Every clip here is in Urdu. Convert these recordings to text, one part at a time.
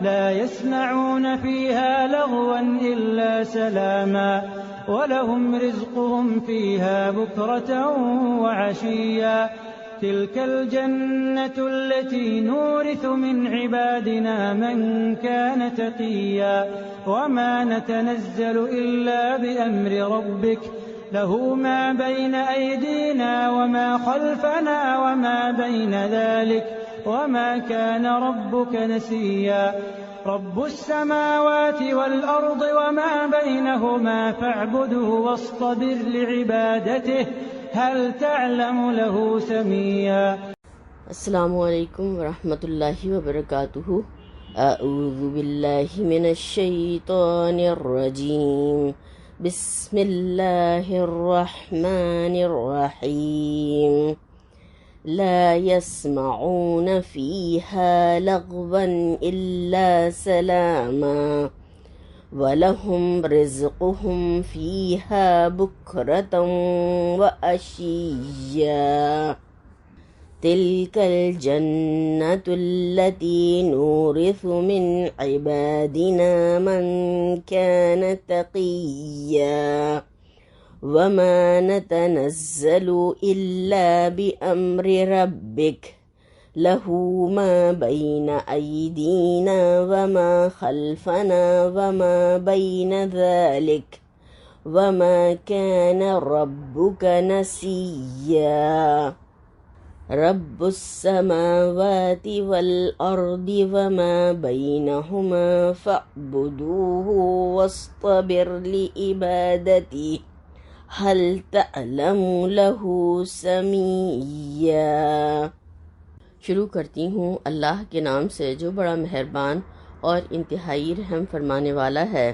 لا يسمعون فيها لغوا إلا سلاما ولهم رزقهم فيها بكرة وعشيا تلك الجنة التي نورث من عبادنا من كان تقيا وما نتنزل إلا بأمر ربك له ما بين أيدينا وما خلفنا وما بين ذلك وما كان ربك نسيا رب السماوات والأرض وما بينهما فاعبده واصطبر لعبادته هل تعلم له سميا. السلام علیکم ورحمۃ اللہ وبرکاتہ. اعوذ باللہ من الشیطان الرجیم. بسم اللہ الرحمن الرحیم. لا يسمعون فيها لغوا إلا سلاما وَلَهُمْ رِزْقُهُمْ فِيهَا بُكْرَةً وَعَشِيًّا تِلْكَ الْجَنَّةُ الَّتِي نُورِثُ مِنْ عِبَادِنَا مَنْ كَانَ تَقِيًّا وَمَا نَتَنَزَّلُ إِلَّا بِأَمْرِ رَبِّكَ لَهُ مَا بَيْنَ أَيْدِينَا وَمَا خَلْفَنَا وَمَا بَيْنَ ذَلِكَ وَمَا كَانَ رَبُّكَ نَسِيًّا. رَبُّ السَّمَاوَاتِ وَالْأَرْضِ وَمَا بَيْنَهُمَا فَاعْبُدُوهُ وَاصْطَبِرْ لِعِبَادَتِهِ هَلْ تَعْلَمُ لَهُ سَمِيًّا. شروع کرتی ہوں اللہ کے نام سے جو بڑا مہربان اور انتہائی رحم فرمانے والا ہے.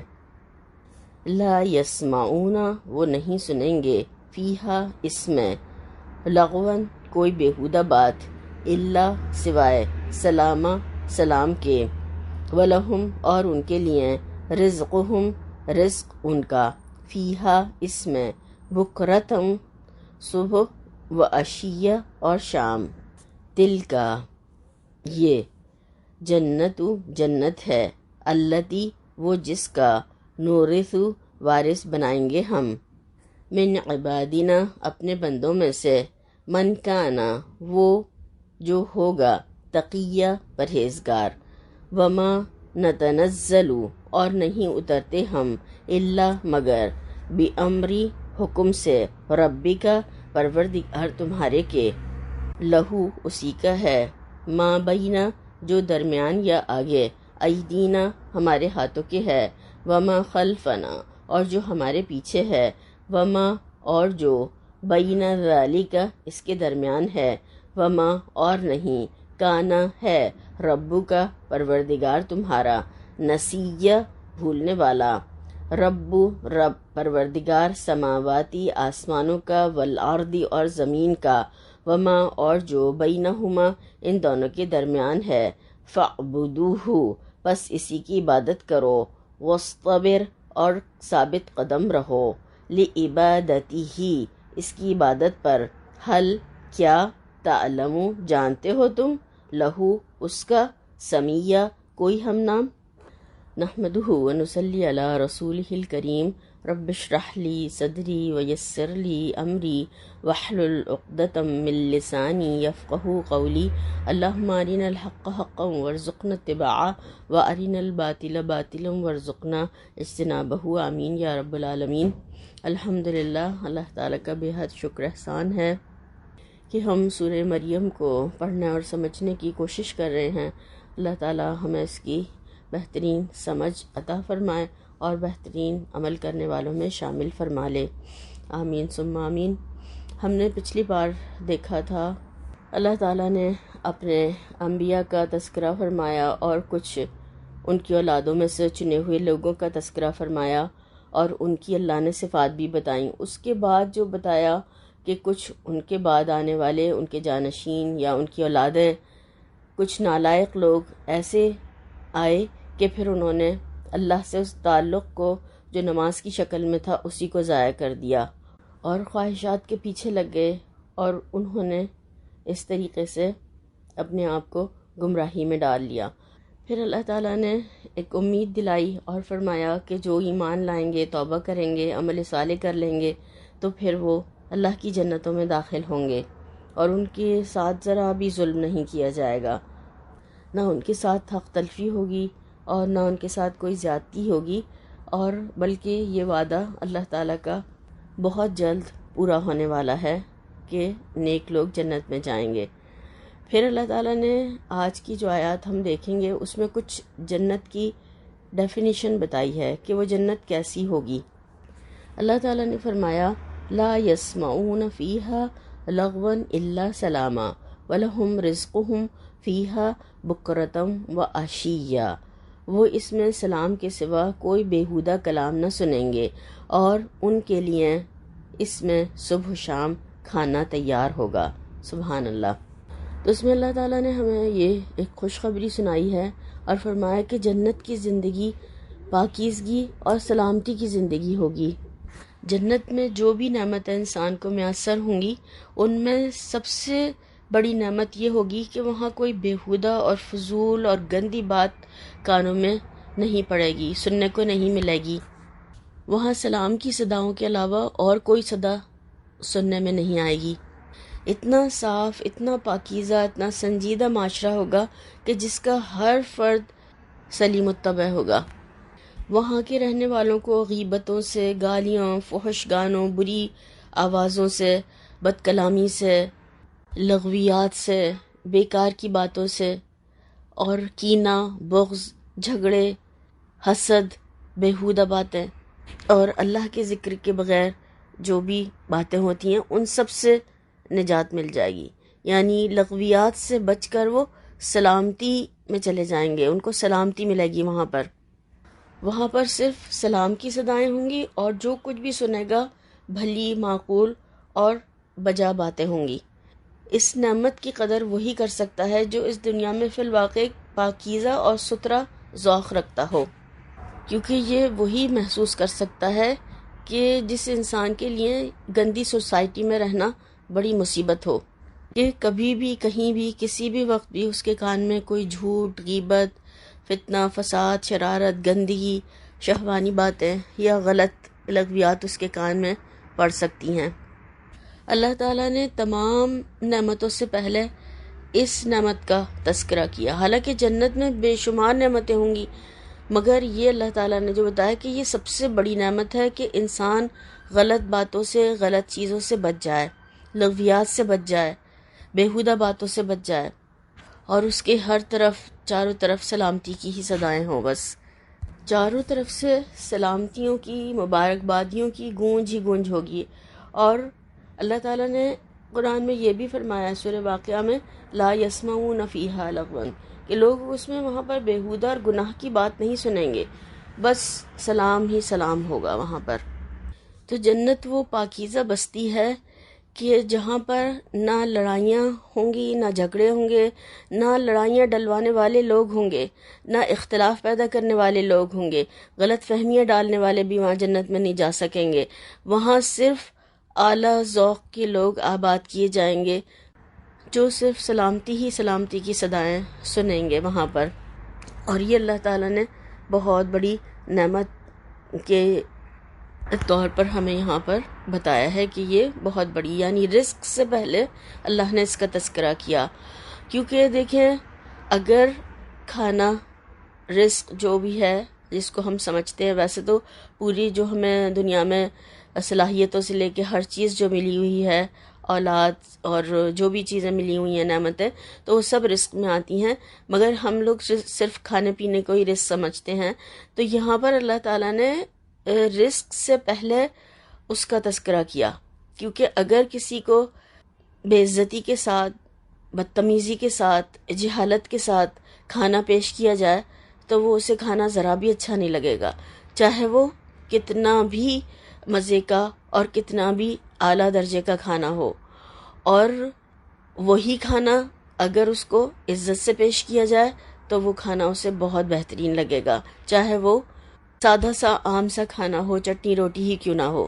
لا یسمعون وہ نہیں سنیں گے، فیہا اس میں، لغون کوئی بیہودہ بات، الا سوائے، سلاما سلام کے، ولہم اور ان کے لیے، رزقہم رزق ان کا، فیہا اس میں، بکرتم صبح و عشیہ اور شام. دل کا یہ، جنت جنت ہے، التی وہ جس کا، نورث وارث بنائیں گے ہم، من عبادنا اپنے بندوں میں سے، من کانا وہ جو ہوگا، تقیہ پرہیزگار، وما نتنزل اور نہیں اترتے ہم، الا مگر، بامری حکم سے، ربی کا پروردگار تمہارے کے، لہو اسی کا ہے، ما بینا جو درمیان یا آگے، ایدینا ہمارے ہاتھوں کے ہے، وما خلفنا اور جو ہمارے پیچھے ہے، وما اور جو، بینا ذالک اس کے درمیان ہے، وما اور نہیں، کانا ہے، ربو کا پروردگار تمہارا، نسیہ بھولنے والا، رب پروردگار، سماواتی آسمانوں کا، والارض اور زمین کا، وما اور جو، بینہما ان دونوں کے درمیان ہے، فاعبدوہ پس اسی کی عبادت کرو، واصطبر اور ثابت قدم رہو، لعبادتہ اس کی عبادت پر، حل کیا، تعلم جانتے ہو تم، لہو اس کا، سمیہ کوئی ہم نام. نحمدہ ونصلی علی رسولہ الکریم. رب اشرح لی صدری ویسر لی امری واحلل عقدۃ من لسانی یفقہوا قولی. اللہم ارنا الحق حقا وارزقنا اتباعہ وارنا الباطل باطلا وارزقنا اجتنابہ، آمین یا رب العالمین. الحمدللہ، اللہ تعالیٰ کا بے حد شکر احسان ہے کہ ہم سورہ مریم کو پڑھنے اور سمجھنے کی کوشش کر رہے ہیں. اللہ تعالیٰ ہمیں اس کی بہترین سمجھ عطا فرمائے اور بہترین عمل کرنے والوں میں شامل فرما لے، آمین ثم آمین. ہم نے پچھلی بار دیکھا تھا اللہ تعالیٰ نے اپنے انبیاء کا تذکرہ فرمایا اور کچھ ان کی اولادوں میں سے چنے ہوئے لوگوں کا تذکرہ فرمایا اور ان کی اللہ نے صفات بھی بتائیں. اس کے بعد جو بتایا کہ کچھ ان کے بعد آنے والے ان کے جانشین یا ان کی اولادیں، کچھ نالائق لوگ ایسے آئے کہ پھر انہوں نے اللہ سے اس تعلق کو جو نماز کی شکل میں تھا اسی کو ضائع کر دیا اور خواہشات کے پیچھے لگ گئے، اور انہوں نے اس طریقے سے اپنے آپ کو گمراہی میں ڈال لیا. پھر اللہ تعالیٰ نے ایک امید دلائی اور فرمایا کہ جو ایمان لائیں گے، توبہ کریں گے، عمل صالح کر لیں گے تو پھر وہ اللہ کی جنتوں میں داخل ہوں گے، اور ان کے ساتھ ذرا بھی ظلم نہیں کیا جائے گا، نہ ان کے ساتھ حق تلفی ہوگی اور نہ ان کے ساتھ کوئی زیادتی ہوگی، اور بلکہ یہ وعدہ اللہ تعالیٰ کا بہت جلد پورا ہونے والا ہے کہ نیک لوگ جنت میں جائیں گے۔ پھر اللہ تعالیٰ نے آج کی جو آیات ہم دیکھیں گے اس میں کچھ جنت کی ڈیفینیشن بتائی ہے کہ وہ جنت کیسی ہوگی۔ اللہ تعالیٰ نے فرمایا لا يسمعون فیها لغوا الا سلاما ولہم رزقہم فیہا بکرتم وعشیا، وہ اس میں سلام کے سوا کوئی بیہودہ کلام نہ سنیں گے اور ان کے لیے اس میں صبح و شام کھانا تیار ہوگا۔ سبحان اللہ۔ تو اس میں اللہ تعالیٰ نے ہمیں یہ ایک خوشخبری سنائی ہے اور فرمایا کہ جنت کی زندگی پاکیزگی اور سلامتی کی زندگی ہوگی۔ جنت میں جو بھی نعمتیں انسان کو میسر ہوں گی ان میں سب سے بڑی نعمت یہ ہوگی کہ وہاں کوئی بیہودہ اور فضول اور گندی بات کانوں میں نہیں پڑے گی، سننے کو نہیں ملے گی۔ وہاں سلام کی صداؤں کے علاوہ اور کوئی صدا سننے میں نہیں آئے گی۔ اتنا صاف، اتنا پاکیزہ، اتنا سنجیدہ معاشرہ ہوگا کہ جس کا ہر فرد سلیم الطبع ہوگا۔ وہاں کے رہنے والوں کو غیبتوں سے، گالیاں، فحش گانوں، بری آوازوں سے، بد کلامی سے، لغویات سے، بیکار کی باتوں سے اور کینہ، بغض، جھگڑے، حسد، بیہودہ باتیں اور اللہ کے ذکر کے بغیر جو بھی باتیں ہوتی ہیں ان سب سے نجات مل جائے گی۔ یعنی لغویات سے بچ کر وہ سلامتی میں چلے جائیں گے، ان کو سلامتی ملے گی وہاں پر۔ وہاں پر صرف سلام کی صدائیں ہوں گی اور جو کچھ بھی سنے گا بھلی، معقول اور بجا باتیں ہوں گی۔ اس نعمت کی قدر وہی کر سکتا ہے جو اس دنیا میں فی الواقع پاکیزہ اور ستھرا ذوق رکھتا ہو، کیونکہ یہ وہی محسوس کر سکتا ہے کہ جس انسان کے لیے گندی سوسائٹی میں رہنا بڑی مصیبت ہو، کہ کبھی بھی کہیں بھی کسی بھی وقت بھی اس کے کان میں کوئی جھوٹ، غیبت، فتنہ، فساد، شرارت، گندگی، شہوانی باتیں یا غلط لغویات اس کے کان میں پڑ سکتی ہیں۔ اللہ تعالیٰ نے تمام نعمتوں سے پہلے اس نعمت کا تذکرہ کیا، حالانکہ جنت میں بے شمار نعمتیں ہوں گی، مگر یہ اللہ تعالیٰ نے جو بتایا کہ یہ سب سے بڑی نعمت ہے کہ انسان غلط باتوں سے، غلط چیزوں سے بچ جائے، لغویات سے بچ جائے، بیہودہ باتوں سے بچ جائے، اور اس کے ہر طرف، چاروں طرف سلامتی کی ہی صدائیں ہوں۔ بس چاروں طرف سے سلامتیوں کی، مبارکبادیوں کی گونج ہی گونج ہوگی۔ اور اللہ تعالیٰ نے قرآن میں یہ بھی فرمایا ہے سورہ واقعہ میں لا یسمعون فیہا لغوا، کہ لوگ اس میں وہاں پر بیہودہ اور گناہ کی بات نہیں سنیں گے، بس سلام ہی سلام ہوگا وہاں پر۔ تو جنت وہ پاکیزہ بستی ہے کہ جہاں پر نہ لڑائیاں ہوں گی، نہ جھگڑے ہوں گے، نہ لڑائیاں ڈلوانے والے لوگ ہوں گے، نہ اختلاف پیدا کرنے والے لوگ ہوں گے، غلط فہمیاں ڈالنے والے بھی وہاں جنت میں نہیں جا سکیں گے۔ وہاں صرف اعلیٰ ذوق کے لوگ آباد کیے جائیں گے جو صرف سلامتی ہی سلامتی کی صدائیں سنیں گے وہاں پر۔ اور یہ اللہ تعالیٰ نے بہت بڑی نعمت کے طور پر ہمیں یہاں پر بتایا ہے کہ یہ بہت بڑی، یعنی رزق سے پہلے اللہ نے اس کا تذکرہ کیا، کیونکہ دیکھیں اگر کھانا، رزق جو بھی ہے جس کو ہم سمجھتے ہیں، ویسے تو پوری جو ہمیں دنیا میں صلاحیتوں سے لے کے ہر چیز جو ملی ہوئی ہے، اولاد اور جو بھی چیزیں ملی ہوئی ہیں، نعمتیں، تو وہ سب رزق میں آتی ہیں، مگر ہم لوگ صرف کھانے پینے کو ہی رزق سمجھتے ہیں۔ تو یہاں پر اللہ تعالیٰ نے رزق سے پہلے اس کا تذکرہ کیا، کیونکہ اگر کسی کو بے عزتی کے ساتھ، بدتمیزی کے ساتھ، جہالت کے ساتھ کھانا پیش کیا جائے تو وہ اسے کھانا ذرا بھی اچھا نہیں لگے گا، چاہے وہ کتنا بھی مزے کا اور کتنا بھی اعلیٰ درجے کا کھانا ہو۔ اور وہی کھانا اگر اس کو عزت سے پیش کیا جائے تو وہ کھانا اسے بہت بہترین لگے گا، چاہے وہ سادہ سا عام سا کھانا ہو، چٹنی روٹی ہی کیوں نہ ہو۔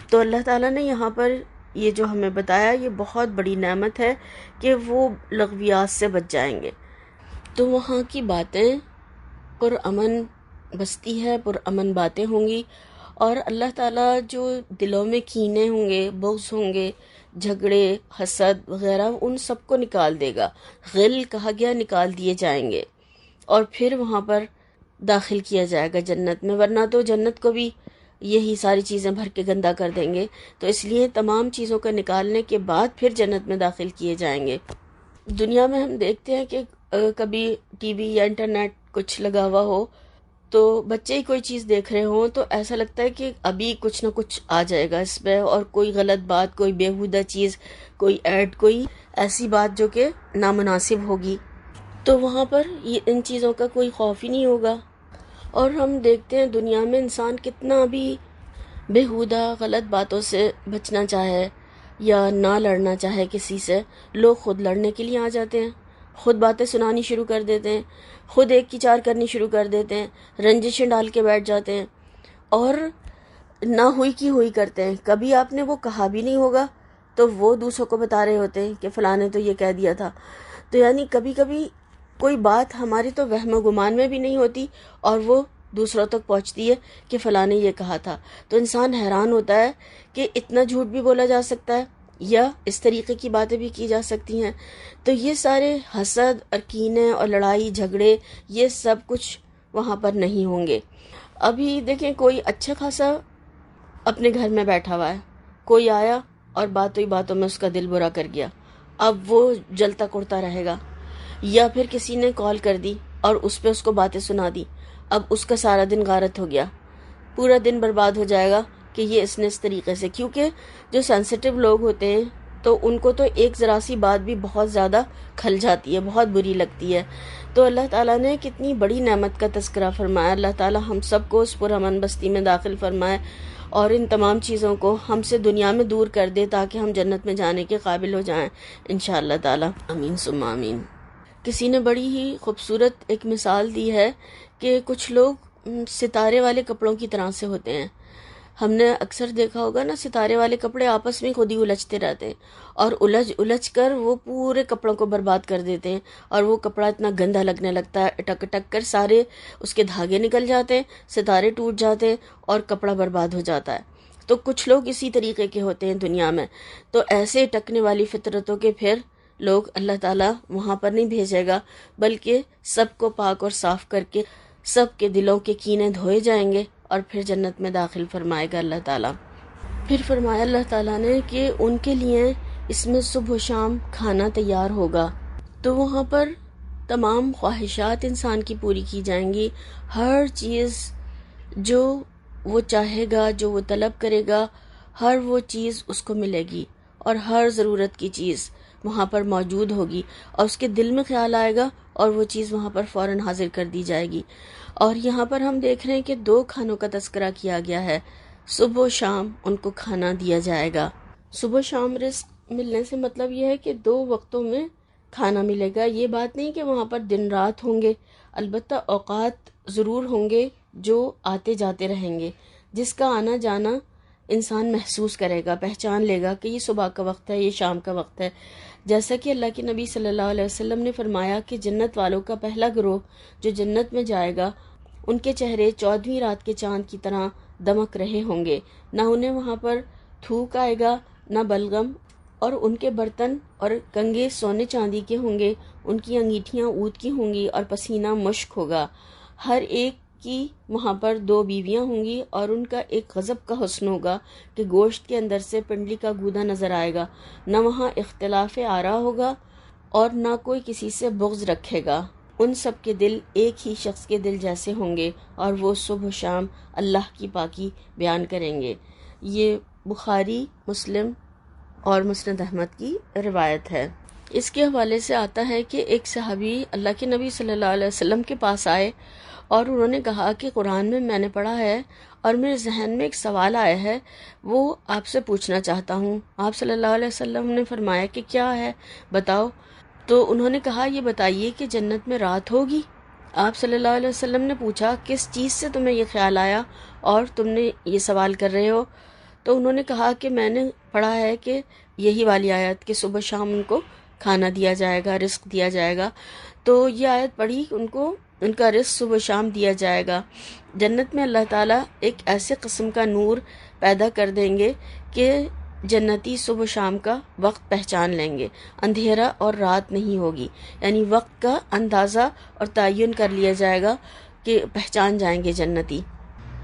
تو اللہ تعالیٰ نے یہاں پر یہ جو ہمیں بتایا یہ بہت بڑی نعمت ہے کہ وہ لغویات سے بچ جائیں گے۔ تو وہاں کی باتیں پرامن بستی ہے، پرامن باتیں ہوں گی، اور اللہ تعالیٰ جو دلوں میں کینے ہوں گے، بغض ہوں گے، جھگڑے، حسد وغیرہ، ان سب کو نکال دے گا۔ غل کہا گیا نکال دیے جائیں گے، اور پھر وہاں پر داخل کیا جائے گا جنت میں، ورنہ تو جنت کو بھی یہی ساری چیزیں بھر کے گندا کر دیں گے، تو اس لیے تمام چیزوں کو نکالنے کے بعد پھر جنت میں داخل کیے جائیں گے۔ دنیا میں ہم دیکھتے ہیں کہ کبھی ٹی وی یا انٹرنیٹ کچھ لگا ہوا ہو تو بچے ہی کوئی چیز دیکھ رہے ہوں تو ایسا لگتا ہے کہ ابھی کچھ نہ کچھ آ جائے گا اس پہ، اور کوئی غلط بات، کوئی بیہودہ چیز، کوئی ایڈ، کوئی ایسی بات جو کہ نامناسب ہوگی، تو وہاں پر ان چیزوں کا کوئی خوف ہی نہیں ہوگا۔ اور ہم دیکھتے ہیں دنیا میں انسان کتنا بھی بیہودہ غلط باتوں سے بچنا چاہے یا نہ لڑنا چاہے کسی سے، لوگ خود لڑنے کے لیے آ جاتے ہیں، خود باتیں سنانی شروع کر دیتے ہیں، خود ایک کی چار کرنی شروع کر دیتے ہیں، رنجشیں ڈال کے بیٹھ جاتے ہیں، اور نہ ہوئی کی ہوئی کرتے ہیں۔ کبھی آپ نے وہ کہا بھی نہیں ہوگا تو وہ دوسروں کو بتا رہے ہوتے ہیں کہ فلاں نے تو یہ کہہ دیا تھا۔ تو یعنی کبھی کبھی کوئی بات ہماری تو وہم و گمان میں بھی نہیں ہوتی اور وہ دوسروں تک پہنچتی ہے کہ فلاں نے یہ کہا تھا، تو انسان حیران ہوتا ہے کہ اتنا جھوٹ بھی بولا جا سکتا ہے یا اس طریقے کی باتیں بھی کی جا سکتی ہیں۔ تو یہ سارے حسد اور کینے اور لڑائی جھگڑے یہ سب کچھ وہاں پر نہیں ہوں گے۔ ابھی دیکھیں کوئی اچھا خاصا اپنے گھر میں بیٹھا ہوا ہے، کوئی آیا اور باتوں ہی باتوں میں اس کا دل برا کر گیا، اب وہ جلتا کڑتا رہے گا۔ یا پھر کسی نے کال کر دی اور اس پہ اس کو باتیں سنا دی، اب اس کا سارا دن غارت ہو گیا، پورا دن برباد ہو جائے گا کہ یہ اس نے اس طریقے سے، کیونکہ جو سینسیٹیو لوگ ہوتے ہیں تو ان کو تو ایک ذرا سی بات بھی بہت زیادہ کھل جاتی ہے، بہت بری لگتی ہے۔ تو اللہ تعالیٰ نے کتنی بڑی نعمت کا تذکرہ فرمایا، اللہ تعالیٰ ہم سب کو اس پرامن بستی میں داخل فرمائے اور ان تمام چیزوں کو ہم سے دنیا میں دور کر دے تاکہ ہم جنت میں جانے کے قابل ہو جائیں انشاءاللہ تعالیٰ، آمین ثم آمین۔ کسی نے بڑی ہی خوبصورت ایک مثال دی ہے کہ کچھ لوگ ستارے والے کپڑوں کی طرح سے ہوتے ہیں۔ ہم نے اکثر دیکھا ہوگا نا، ستارے والے کپڑے آپس میں خود ہی الجھتے رہتے ہیں اور الجھ کر وہ پورے کپڑوں کو برباد کر دیتے ہیں، اور وہ کپڑا اتنا گندا لگنے لگتا ہے، اٹک اٹک کر سارے اس کے دھاگے نکل جاتے ہیں، ستارے ٹوٹ جاتے ہیں اور کپڑا برباد ہو جاتا ہے۔ تو کچھ لوگ اسی طریقے کے ہوتے ہیں دنیا میں، تو ایسے اٹکنے والی فطرتوں کے پھر لوگ اللہ تعالیٰ وہاں پر نہیں بھیجے گا، بلکہ سب کو پاک اور صاف کر کے سب کے دلوں کے کینے دھوئے جائیں گے اور پھر جنت میں داخل فرمائے گا اللہ تعالیٰ۔ پھر فرمایا اللہ تعالیٰ نے کہ ان کے لیے اس میں صبح و شام کھانا تیار ہوگا، تو وہاں پر تمام خواہشات انسان کی پوری کی جائیں گی، ہر چیز جو وہ چاہے گا، جو وہ طلب کرے گا، ہر وہ چیز اس کو ملے گی، اور ہر ضرورت کی چیز وہاں پر موجود ہوگی، اور اس کے دل میں خیال آئے گا اور وہ چیز وہاں پر فوراً حاضر کر دی جائے گی۔ اور یہاں پر ہم دیکھ رہے ہیں کہ 2 کھانوں کا تذکرہ کیا گیا ہے، صبح و شام ان کو کھانا دیا جائے گا۔ صبح و شام رزق ملنے سے مطلب یہ ہے کہ 2 وقتوں میں کھانا ملے گا، یہ بات نہیں کہ وہاں پر دن رات ہوں گے، البتہ اوقات ضرور ہوں گے جو آتے جاتے رہیں گے، جس کا آنا جانا انسان محسوس کرے گا، پہچان لے گا کہ یہ صبح کا وقت ہے، یہ شام کا وقت ہے۔ جیسا کہ اللہ کے نبی صلی اللہ علیہ وسلم نے فرمایا کہ جنت والوں کا پہلا گروہ جو جنت میں جائے گا، ان کے چہرے 14ویں رات کے چاند کی طرح دمک رہے ہوں گے، نہ انہیں وہاں پر تھوک آئے گا نہ بلغم، اور ان کے برتن اور کنگے سونے چاندی کے ہوں گے، ان کی انگیٹھیاں اود کی ہوں گی اور پسینہ مشک ہوگا۔ ہر ایک کی وہاں پر 2 بیویاں ہوں گی اور ان کا ایک غضب کا حسن ہوگا کہ گوشت کے اندر سے پنڈلی کا گودا نظر آئے گا، نہ وہاں اختلاف آرا ہوگا اور نہ کوئی کسی سے بغض رکھے گا۔ ان سب کے دل ایک ہی شخص کے دل جیسے ہوں گے اور وہ صبح و شام اللہ کی پاکی بیان کریں گے۔ یہ بخاری، مسلم اور مسند احمد کی روایت ہے۔ اس کے حوالے سے آتا ہے کہ ایک صحابی اللہ کے نبی صلی اللہ علیہ وسلم کے پاس آئے اور انہوں نے کہا کہ قرآن میں نے پڑھا ہے اور میرے ذہن میں ایک سوال آیا ہے، وہ آپ سے پوچھنا چاہتا ہوں۔ آپ صلی اللہ علیہ وسلم نے فرمایا کہ کیا ہے، بتاؤ۔ تو انہوں نے کہا یہ بتائیے کہ جنت میں رات ہوگی۔ آپ صلی اللہ علیہ وسلم نے پوچھا کس چیز سے تمہیں یہ خیال آیا اور تم نے یہ سوال کر رہے ہو؟ تو انہوں نے کہا کہ میں نے پڑھا ہے کہ یہی والی آیت کہ صبح شام ان کو کھانا دیا جائے گا، رزق دیا جائے گا۔ تو یہ آیت پڑھی ان کو ان کا رزق صبح و شام دیا جائے گا۔ جنت میں اللہ تعالیٰ ایک ایسے قسم کا نور پیدا کر دیں گے کہ جنتی صبح و شام کا وقت پہچان لیں گے، اندھیرا اور رات نہیں ہوگی، یعنی وقت کا اندازہ اور تعین کر لیا جائے گا کہ پہچان جائیں گے جنتی۔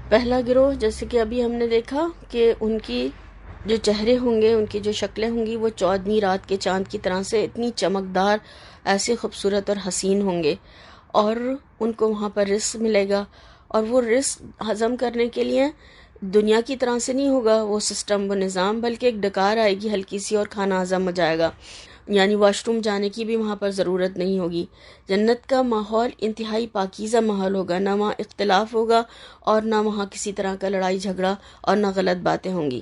پہلا گروہ جیسے کہ ابھی ہم نے دیکھا کہ ان کی جو چہرے ہوں گے، ان کی جو شکلیں ہوں گی وہ 14ویں رات کے چاند کی طرح سے اتنی چمکدار، ایسے خوبصورت اور حسین ہوں گے، اور ان کو وہاں پر رزق ملے گا، اور وہ رزق ہضم کرنے کے لیے دنیا کی طرح سے نہیں ہوگا وہ سسٹم، وہ نظام، بلکہ ایک ڈکار آئے گی ہلکی سی اور کھانا ہضم ہو جائے گا، یعنی واش روم جانے کی بھی وہاں پر ضرورت نہیں ہوگی۔ جنت کا ماحول انتہائی پاکیزہ ماحول ہوگا، نہ وہاں اختلاف ہوگا اور نہ وہاں کسی طرح کا لڑائی جھگڑا اور نہ غلط باتیں ہوں گی۔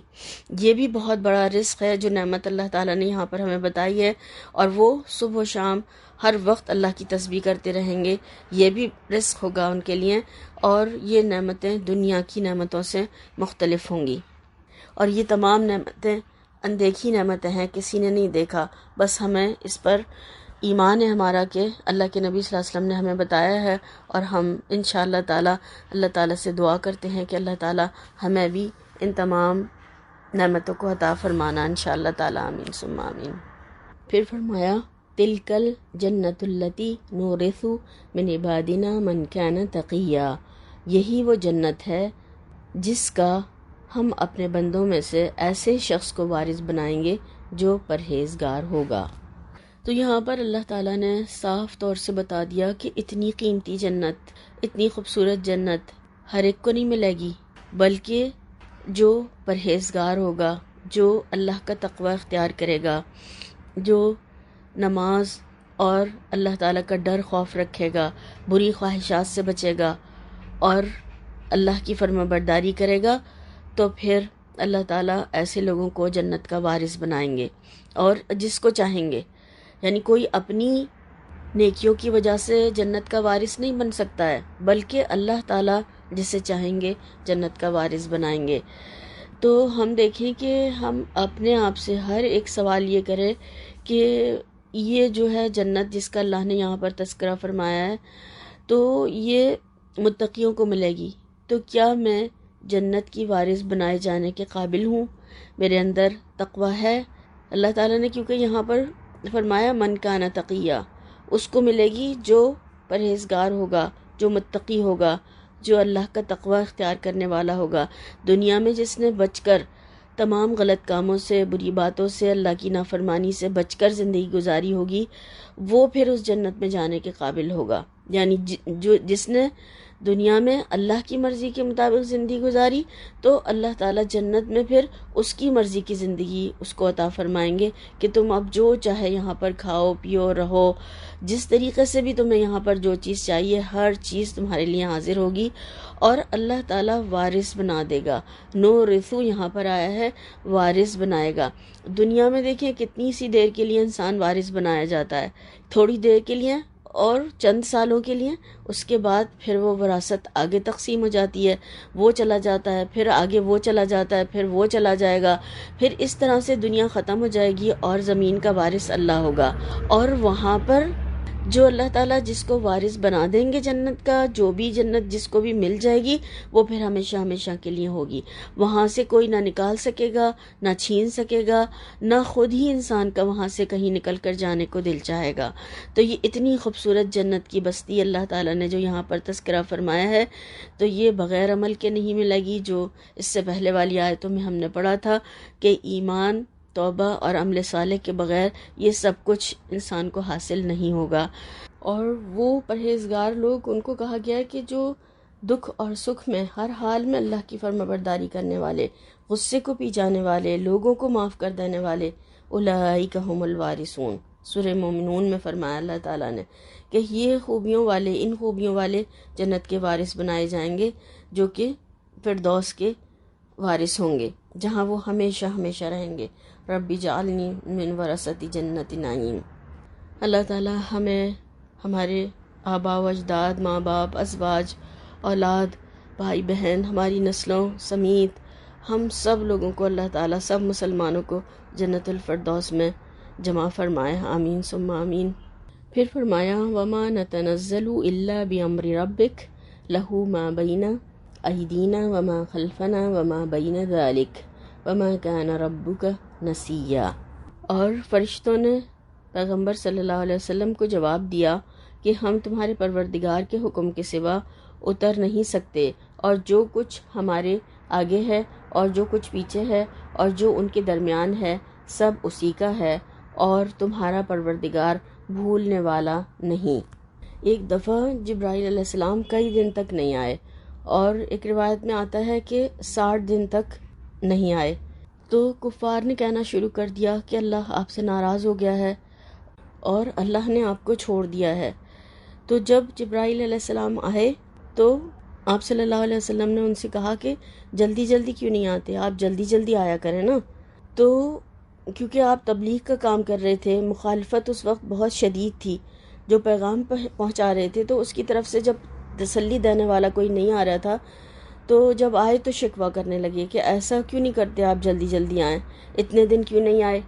یہ بھی بہت بڑا رزق ہے جو نعمت اللہ تعالیٰ نے یہاں پر ہمیں بتائی ہے، اور وہ صبح و شام ہر وقت اللہ کی تسبیح کرتے رہیں گے، یہ بھی رزق ہوگا ان کے لیے، اور یہ نعمتیں دنیا کی نعمتوں سے مختلف ہوں گی، اور یہ تمام نعمتیں اندیکھی نعمتیں ہیں، کسی نے نہیں دیکھا، بس ہمیں اس پر ایمان ہے ہمارا کہ اللہ کے نبی صلی اللہ علیہ وسلم نے ہمیں بتایا ہے، اور ہم انشاءاللہ تعالی اللہ تعالیٰ سے دعا کرتے ہیں کہ اللہ تعالیٰ ہمیں بھی ان تمام نعمتوں کو عطا فرمانا انشاءاللہ تعالی، آمین ثم آمین۔ پھر فرمایا تلک الجنۃ التی نورث من عبادنا من کان تقیا، یہی وہ جنت ہے جس کا ہم اپنے بندوں میں سے ایسے شخص کو وارث بنائیں گے جو پرہیزگار ہوگا۔ تو یہاں پر اللہ تعالیٰ نے صاف طور سے بتا دیا کہ اتنی قیمتی جنت، اتنی خوبصورت جنت ہر ایک کو نہیں ملے گی، بلکہ جو پرہیزگار ہوگا، جو اللہ کا تقوی اختیار کرے گا، جو نماز اور اللہ تعالیٰ کا ڈر خوف رکھے گا، بری خواہشات سے بچے گا اور اللہ کی فرما برداری کرے گا، تو پھر اللہ تعالیٰ ایسے لوگوں کو جنت کا وارث بنائیں گے، اور جس کو چاہیں گے، یعنی کوئی اپنی نیکیوں کی وجہ سے جنت کا وارث نہیں بن سکتا ہے، بلکہ اللہ تعالیٰ جسے چاہیں گے جنت کا وارث بنائیں گے۔ تو ہم دیکھیں کہ ہم اپنے آپ سے ہر ایک سوال یہ کریں کہ یہ جو ہے جنت جس کا اللہ نے یہاں پر تذکرہ فرمایا ہے، تو یہ متقیوں کو ملے گی، تو کیا میں جنت کی وارث بنائے جانے کے قابل ہوں؟ میرے اندر تقوی ہے؟ اللہ تعالیٰ نے کیونکہ یہاں پر فرمایا من کان تقیا، اس کو ملے گی جو پرہیزگار ہوگا، جو متقی ہوگا، جو اللہ کا تقوی اختیار کرنے والا ہوگا۔ دنیا میں جس نے بچ کر تمام غلط کاموں سے، بری باتوں سے، اللہ کی نافرمانی سے بچ کر زندگی گزاری ہوگی، وہ پھر اس جنت میں جانے کے قابل ہوگا۔ یعنی جس نے دنیا میں اللہ کی مرضی کے مطابق زندگی گزاری، تو اللہ تعالیٰ جنت میں پھر اس کی مرضی کی زندگی اس کو عطا فرمائیں گے کہ تم اب جو چاہے یہاں پر کھاؤ پیو رہو، جس طریقے سے بھی تمہیں یہاں پر جو چیز چاہیے ہر چیز تمہارے لیے حاضر ہوگی، اور اللہ تعالیٰ وارث بنا دے گا۔ نورثو یہاں پر آیا ہے، وارث بنائے گا۔ دنیا میں دیکھیں کتنی سی دیر کے لیے انسان وارث بنایا جاتا ہے، تھوڑی دیر کے لیے اور چند سالوں کے لیے، اس کے بعد پھر وہ وراثت آگے تقسیم ہو جاتی ہے، وہ چلا جاتا ہے، پھر آگے وہ چلا جاتا ہے، پھر وہ چلا جائے گا، پھر اس طرح سے دنیا ختم ہو جائے گی اور زمین کا وارث اللہ ہوگا۔ اور وہاں پر جو اللہ تعالیٰ جس کو وارث بنا دیں گے جنت کا، جو بھی جنت جس کو بھی مل جائے گی، وہ پھر ہمیشہ ہمیشہ کے لیے ہوگی، وہاں سے کوئی نہ نکال سکے گا، نہ چھین سکے گا، نہ خود ہی انسان کا وہاں سے کہیں نکل کر جانے کو دل چاہے گا۔ تو یہ اتنی خوبصورت جنت کی بستی اللہ تعالیٰ نے جو یہاں پر تذکرہ فرمایا ہے، تو یہ بغیر عمل کے نہیں ملے گی، جو اس سے پہلے والی آیتوں میں ہم نے پڑھا تھا کہ ایمان، توبہ اور عمل صالح کے بغیر یہ سب کچھ انسان کو حاصل نہیں ہوگا۔ اور وہ پرہیزگار لوگ، ان کو کہا گیا ہے کہ جو دکھ اور سکھ میں ہر حال میں اللہ کی فرما برداری کرنے والے، غصے کو پی جانے والے، لوگوں کو معاف کر دینے والے، اولئک ھم الوارثون، سورہ مومنون میں فرمایا اللہ تعالیٰ نے کہ یہ خوبیوں والے، ان خوبیوں والے جنت کے وارث بنائے جائیں گے، جو کہ فردوس کے وارث ہوں گے، جہاں وہ ہمیشہ ہمیشہ رہیں گے۔ رب اجعلنی من ورثۃ جنت نعیم۔ اللہ تعالیٰ ہمیں ہمارے آباء و اجداد، ماں باپ، ازواج، اولاد، بھائی بہن، ہماری نسلوں سمیت ہم سب لوگوں کو اللہ تعالیٰ، سب مسلمانوں کو جنت الفردوس میں جمع فرمائے، آمین ثم آمین۔ پھر فرمایا وما نتنزل الا بامر ربک لہ ما بین ایدینا وما خلفنا وما بین ذلک وما کان ربک نسیا۔ اور فرشتوں نے پیغمبر صلی اللہ علیہ وسلم کو جواب دیا کہ ہم تمہارے پروردگار کے حکم کے سوا اتر نہیں سکتے، اور جو کچھ ہمارے آگے ہے اور جو کچھ پیچھے ہے اور جو ان کے درمیان ہے سب اسی کا ہے، اور تمہارا پروردگار بھولنے والا نہیں۔ ایک دفعہ جبرائیل علیہ السلام کئی دن تک نہیں آئے، اور ایک روایت میں آتا ہے کہ 60 دن تک نہیں آئے۔ تو کفار نے کہنا شروع کر دیا کہ اللہ آپ سے ناراض ہو گیا ہے اور اللہ نے آپ کو چھوڑ دیا ہے۔ تو جب جبرائیل علیہ السلام آئے تو آپ صلی اللہ علیہ وسلم نے ان سے کہا کہ جلدی جلدی کیوں نہیں آتے، آپ جلدی جلدی آیا کریں نا۔ تو کیونکہ آپ تبلیغ کا کام کر رہے تھے، مخالفت اس وقت بہت شدید تھی، جو پیغام پہنچا رہے تھے، تو اس کی طرف سے جب تسلی دینے والا کوئی نہیں آ رہا تھا تو جب آئے تو شکوہ کرنے لگے کہ ایسا کیوں نہیں کرتے آپ، جلدی جلدی آئیں، اتنے دن کیوں نہیں آئے۔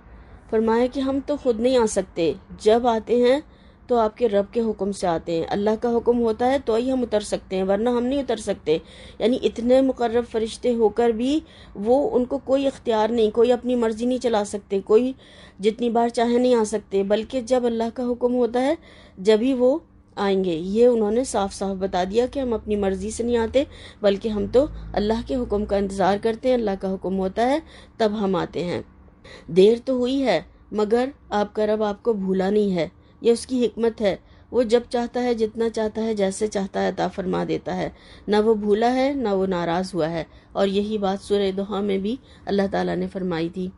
فرمایا کہ ہم تو خود نہیں آ سکتے، جب آتے ہیں تو آپ کے رب کے حکم سے آتے ہیں، اللہ کا حکم ہوتا ہے تو ہی ہم اتر سکتے ہیں، ورنہ ہم نہیں اتر سکتے۔ یعنی اتنے مقرب فرشتے ہو کر بھی وہ ان کو کوئی اختیار نہیں، کوئی اپنی مرضی نہیں چلا سکتے، کوئی جتنی بار چاہے نہیں آ سکتے، بلکہ جب اللہ کا حکم ہوتا ہے جبھی وہ آئیں گے۔ یہ انہوں نے صاف صاف بتا دیا کہ ہم اپنی مرضی سے نہیں آتے، بلکہ ہم تو اللہ کے حکم کا انتظار کرتے ہیں، اللہ کا حکم ہوتا ہے تب ہم آتے ہیں۔ دیر تو ہوئی ہے مگر آپ کا رب آپ کو بھولا نہیں ہے، یہ اس کی حکمت ہے، وہ جب چاہتا ہے، جتنا چاہتا ہے، جیسے چاہتا ہے عطا فرما دیتا ہے، نہ وہ بھولا ہے نہ وہ ناراض ہوا ہے۔ اور یہی بات سورہ دوحہ میں بھی اللہ تعالیٰ نے فرمائی تھی۔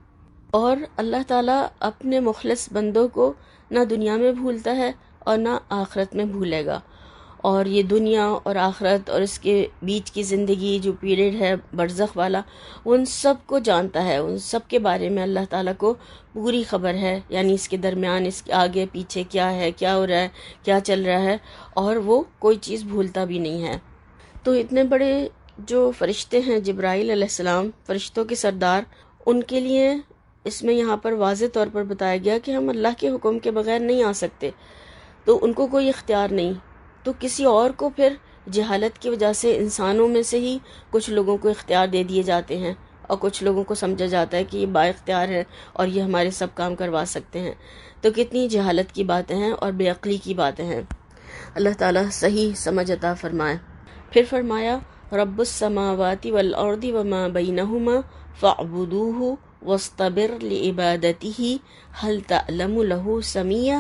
اور اللہ تعالیٰ اپنے مخلص بندوں کو نہ دنیا میں بھولتا ہے اور نہ آخرت میں بھولے گا۔ اور یہ دنیا اور آخرت اور اس کے بیچ کی زندگی جو پیریڈ ہے برزخ والا، ان سب کو جانتا ہے، ان سب کے بارے میں اللہ تعالیٰ کو پوری خبر ہے، یعنی اس کے درمیان، اس کے آگے پیچھے کیا ہے، کیا ہو رہا ہے، کیا چل رہا ہے، اور وہ کوئی چیز بھولتا بھی نہیں ہے۔ تو اتنے بڑے جو فرشتے ہیں جبرائیل علیہ السلام، فرشتوں کے سردار، ان کے لیے اس میں یہاں پر واضح طور پر بتایا گیا کہ ہم اللہ کے حکم کے بغیر نہیں آ سکتے، تو ان کو کوئی اختیار نہیں۔ تو کسی اور کو پھر جہالت کی وجہ سے انسانوں میں سے ہی کچھ لوگوں کو اختیار دے دیے جاتے ہیں، اور کچھ لوگوں کو سمجھا جاتا ہے کہ یہ با اختیار ہے اور یہ ہمارے سب کام کروا سکتے ہیں۔ تو کتنی جہالت کی باتیں ہیں اور بے عقلی کی باتیں ہیں۔ اللہ تعالیٰ صحیح سمجھ عطا فرمائے۔ پھر فرمایا رب السماوات والارض وما بینہما فاعبدوہ واصطبر لعبادتہ هل تعلم له سمیہ،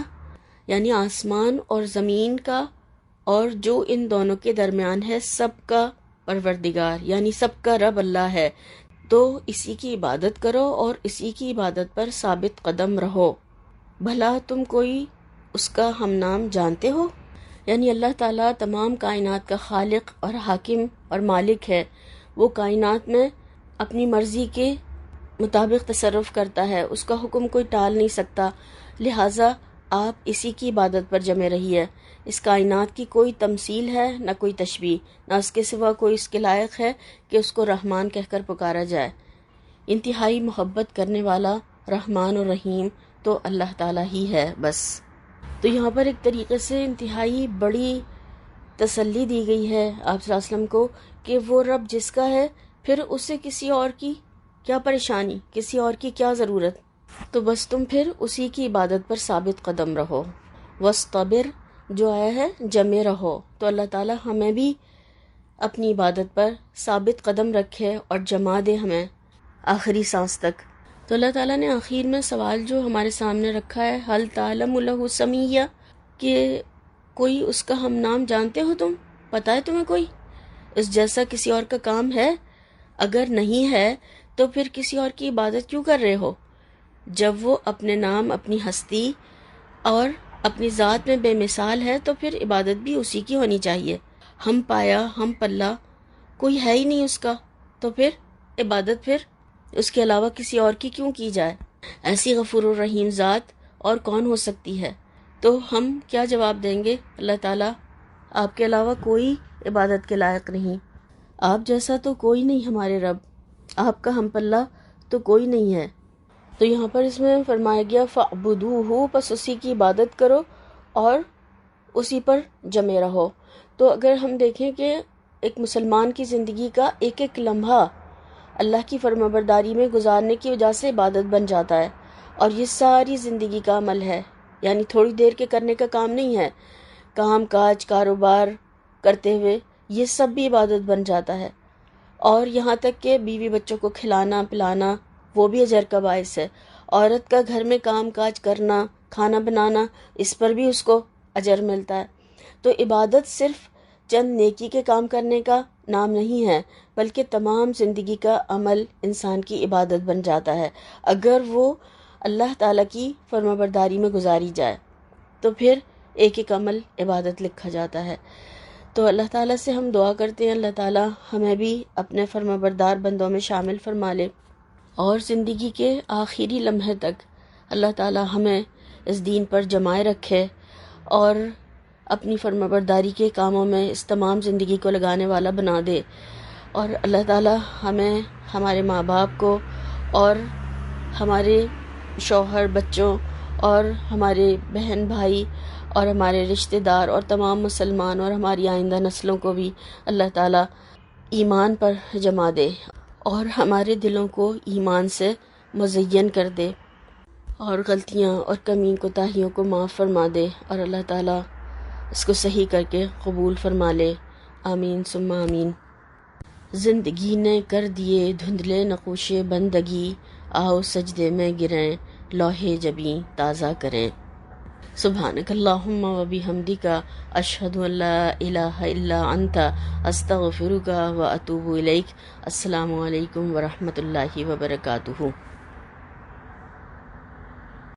یعنی آسمان اور زمین کا اور جو ان دونوں کے درمیان ہے سب کا پروردگار، یعنی سب کا رب اللہ ہے، تو اسی کی عبادت کرو اور اسی کی عبادت پر ثابت قدم رہو۔ بھلا تم کوئی اس کا ہم نام جانتے ہو؟ یعنی اللہ تعالیٰ تمام کائنات کا خالق اور حاکم اور مالک ہے، وہ کائنات میں اپنی مرضی کے مطابق تصرف کرتا ہے، اس کا حکم کوئی ٹال نہیں سکتا، لہٰذا آپ اسی کی عبادت پر جمے رہیے۔ اس کائنات کی کوئی تمثیل ہے نہ کوئی تشبیہ، نہ اس کے سوا کوئی اس کے لائق ہے کہ اس کو رحمان کہہ کر پکارا جائے۔ انتہائی محبت کرنے والا رحمان اور رحیم تو اللہ تعالیٰ ہی ہے بس۔ تو یہاں پر ایک طریقے سے انتہائی بڑی تسلی دی گئی ہے آپ صلی اللہ علیہ وسلم کو کہ وہ رب جس کا ہے، پھر اسے کسی اور کی کیا پریشانی، کسی اور کی کیا ضرورت، تو بس تم پھر اسی کی عبادت پر ثابت قدم رہو۔ وَاصْطَبِرْ جو آیا ہے جمے رہو، تو اللہ تعالیٰ ہمیں بھی اپنی عبادت پر ثابت قدم رکھے اور جما دے ہمیں آخری سانس تک۔ تو اللہ تعالیٰ نے آخر میں سوال جو ہمارے سامنے رکھا ہے هل تعلم له سمیہ، کہ کوئی اس کا ہم نام جانتے ہو تم، پتہ ہے تمہیں کوئی اس جیسا کسی اور کا کام ہے؟ اگر نہیں ہے تو پھر کسی اور کی عبادت کیوں کر رہے ہو، جب وہ اپنے نام، اپنی ہستی اور اپنی ذات میں بے مثال ہے تو پھر عبادت بھی اسی کی ہونی چاہیے۔ ہم پایا، ہم پلہ کوئی ہے ہی نہیں اس کا، تو پھر عبادت پھر اس کے علاوہ کسی اور کی کیوں کی جائے؟ ایسی غفور الرحیم ذات اور کون ہو سکتی ہے؟ تو ہم کیا جواب دیں گے؟ اللہ تعالیٰ آپ کے علاوہ کوئی عبادت کے لائق نہیں، آپ جیسا تو کوئی نہیں ہمارے رب، آپ کا ہم پلہ تو کوئی نہیں ہے۔ تو یہاں پر اس میں فرمایا گیا فَاعْبُدُوهُ، پس اسی کی عبادت کرو، اور اسی پر جمے رہو۔ تو اگر ہم دیکھیں کہ ایک مسلمان کی زندگی کا ایک ایک لمحہ اللہ کی فرمانبرداری میں گزارنے کی وجہ سے عبادت بن جاتا ہے، اور یہ ساری زندگی کا عمل ہے، یعنی تھوڑی دیر کے کرنے کا کام نہیں ہے، کام کاج کاروبار کرتے ہوئے یہ سب بھی عبادت بن جاتا ہے، اور یہاں تک کہ بیوی بچوں کو کھلانا پلانا وہ بھی اجر کا باعث ہے۔ عورت کا گھر میں کام کاج کرنا، کھانا بنانا، اس پر بھی اس کو اجر ملتا ہے۔ تو عبادت صرف چند نیکی کے کام کرنے کا نام نہیں ہے، بلکہ تمام زندگی کا عمل انسان کی عبادت بن جاتا ہے اگر وہ اللہ تعالیٰ کی فرمانبرداری میں گزاری جائے، تو پھر ایک ایک عمل عبادت لکھا جاتا ہے۔ تو اللہ تعالیٰ سے ہم دعا کرتے ہیں اللہ تعالیٰ ہمیں بھی اپنے فرمانبردار بندوں میں شامل فرما لے، اور زندگی کے آخری لمحے تک اللہ تعالیٰ ہمیں اس دین پر جمائے رکھے اور اپنی فرمانبرداری کے کاموں میں اس تمام زندگی کو لگانے والا بنا دے، اور اللہ تعالیٰ ہمیں، ہمارے ماں باپ کو اور ہمارے شوہر بچوں اور ہمارے بہن بھائی اور ہمارے رشتہ دار اور تمام مسلمان اور ہماری آئندہ نسلوں کو بھی اللہ تعالیٰ ایمان پر جما دے، اور ہمارے دلوں کو ایمان سے مزین کر دے، اور غلطیاں اور کمی کوتاہیوں کو معاف فرما دے، اور اللہ تعالیٰ اس کو صحیح کر کے قبول فرما لے۔ آمین ثم آمین۔ زندگی نے کر دیے دھندلے نقوش بندگی، آؤ سجدے میں گریں لوح جبیں تازہ کریں۔ سبحانک اللہم و بحمدک، اشہد ان لا الہ الا انت، استغفرک و اتوب الیک۔ السلام علیکم ورحمۃ اللہ وبرکاتہ۔